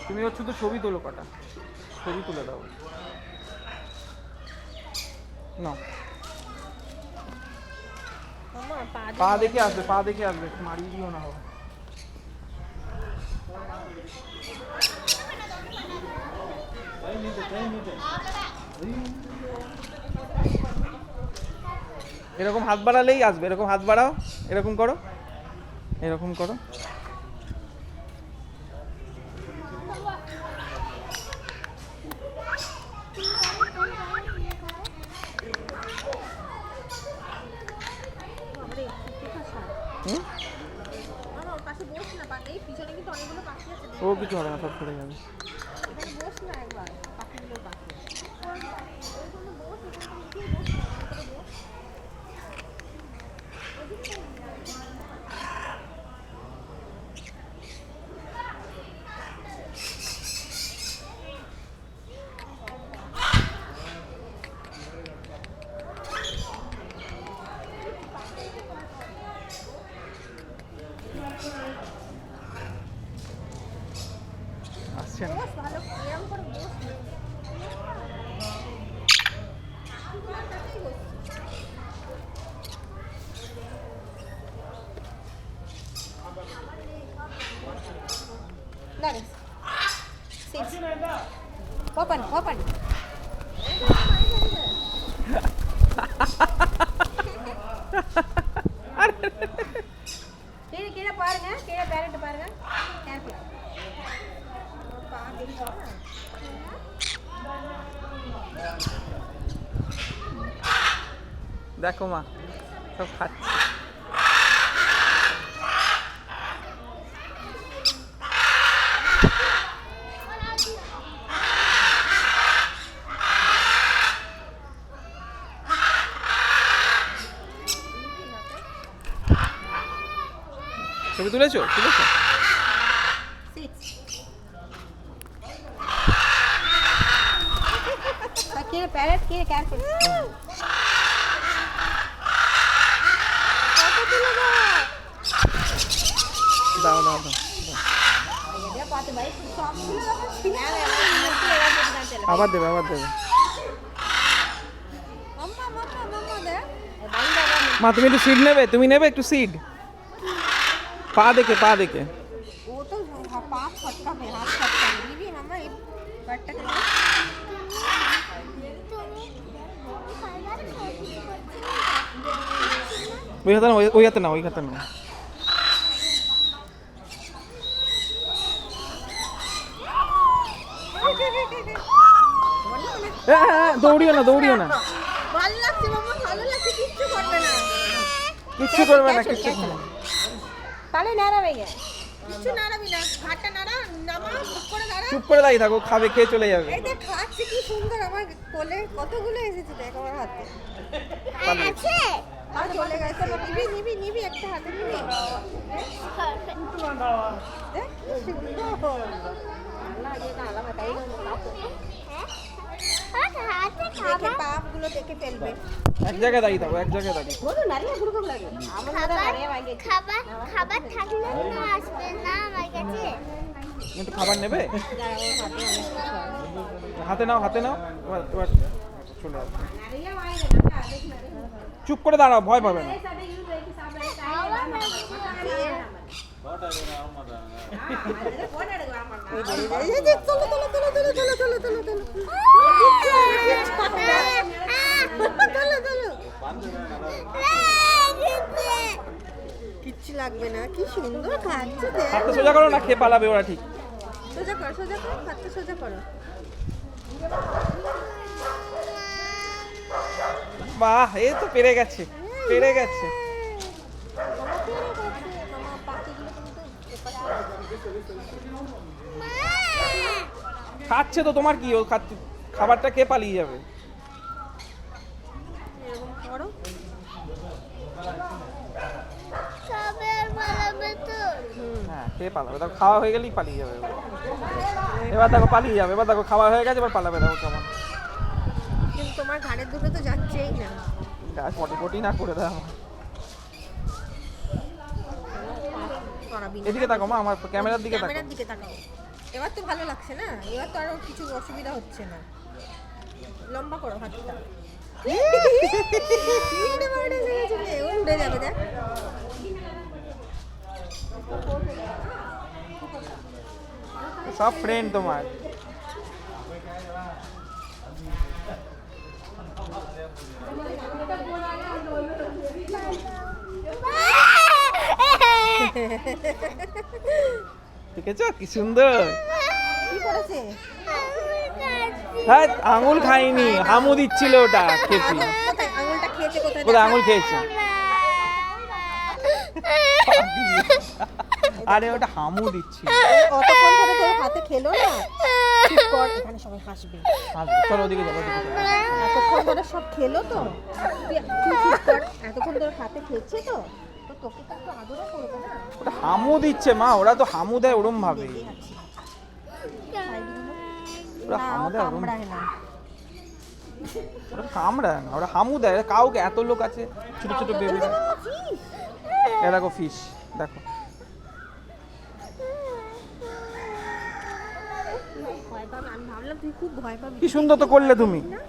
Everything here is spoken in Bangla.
তুমি হচ্ছে তো ছবি তোলো কটা, ছবি তুলে দাও না। পা দেখে আসবে, পা দেখে আসবে, মারিয়ে দিও না হবে। এরকম হাত বাড়ালেই আসবে, এরকম হাত বাড়াও, এরকম করো, এরকম করো। ও কিছু হবে না, সব সরে যাবে। আসছে না। Open, open. கீழே பாருங்க, கீழே பேரட் பாருங்க. கேர்ஃபுல். দেখো মা সব খাচ্ছে। ছবি তুলেছো? তুলেছো? Kira parrot, kira careful. দাও দাও দাও। আবার দেবে, আবার দেবে। মা তুমি একটু সিড নেবে? তুমি নেবে একটু সিড? পা দেখে, পা দেখে। ও তো পা ফটকাবে, হাত ফটকাবে। দিবি মামা এই বাটটাকে ওই হাতে না, ওই হাতে না, ওই হাতে না। দৌড়িও না, দৌড়িও না। ভালো লাগছে মামা, ভালো লাগছে, কিচ্ছু করবে না। কিচ্ছু করবে না, কিচ্ছু করবে না। তাহলে নাড়াবে গে, কিচ্ছু নাড়াবি না, ঘাটটা নাড়া, নামা, চুপ করে দাঁড়া। চুপ করে দাঁড়িয়ে থাকো, খাবে, খেয়ে চলে যাবে। এই দেখ খাচ্ছে কি সুন্দর, আমার কোলে কতগুলো এসেছে দেখ আমার হাতে। আছে আর চলে গেছে। নিবি নিবি নিবি, একটা হাতে নিবি। দেখ কি সুন্দর। না ये ना আলাদা তাই না কাপড়। দেখে পাপগুলো দেখে ফেলবে। এক জায়গায় দাঁড়িয়ে থাকো, এক জায়গায় দাঁড়িয়ে। বলো নারিয়া গুরুকে লাগে আমার দাদা নারিয়া ভাঙে। খাবার খাবার থাকলে তো আসবে না আমার কাছে। একটু খাবার নেবে? হাতে নাও, হাতে নাও। এবার এবার চলে আসবে। নারিয়া ভাঙে না, দেখ না। চুপ করে দাঁড়াও, ভয় পাবে না। কিচ্ছু লাগবে না, কি সুন্দর খাচ্ছে। হাতটা সোজা করো না, খেয়ে পালাবে ওরা ঠিক। সোজা কর, সোজা কর, হাতটা সোজা করো। বাহ, এই তো পেরে গেছে, পেরে গেছে। খাচ্ছে তো, তোমার কি? ও খাচ্ছে, খাবারটা কে পালিয়ে যাবে? এরকম করো। হ্যাঁ, কে পালাবে? দেখো খাওয়া হয়ে গেলেই পালিয়ে যাবে। এবার দেখো পালিয়ে যাবে, এবার দেখো খাওয়া হয়ে গেছে, এবার পালাবে। দেখো কেমন। কিন্তু তোমার ঘাড়ের দুটো তো যাচ্ছেই না। গাছ পটি পটি না করে দাও। করাবি না। এদিকে তাকাও মা, আমার ক্যামেরার দিকে তাকাও। ক্যামেরার দিকে তাকাও। এবার তো ভালো লাগছে না, এবার তো আরো কিছু অসুবিধা হচ্ছে না। লম্বা করো হাতটা। তিনটে বারোটা লেগেছে রে, ও উড়ে যাবে দেখ। সব ফ্রেন্ড তোমার। ঠিক আছে, কি সুন্দর। কি করেছে? হ্যাঁ, আঙুল খাইনি, হামু দিচ্ছিল ওটা খেপি। কোথায় আঙুলটা খেয়েছে? কোথায় কোথায় আঙুল খেয়েছে? আরে ওটা হামু দিচ্ছিল। অতক্ষণ ধরে তোর হাতে খেলো না? চুপ কর, এখানে সবাই হাসবে। চলো ওদিকে চলো, ওদিকে চলো। এতক্ষণ ধরে সব খেলো তো, তুই চুপ কর। এতক্ষণ ধরে হাতে খেয়েছে তো, তো তোকে তো একটু আদরও করবে না? ওটা হামু দিচ্ছে মা, ওরা তো হামু দেয় ওরম ভাবে। রেগে আছি। ওরা না, হামু ও দেয় ওরম, কামড়ায় না। ওরা কামড়ায় না, ওরা হামু দেয়। কাউকে, এত লোক আছে, ছোট ছোট বেবিরা। এ দেখো ফিশ, দেখো। ভয় পাবে, আমি ভাবলাম তুই খুব ভয় পাবি। কি সুন্দর তো করলে তুমি। না?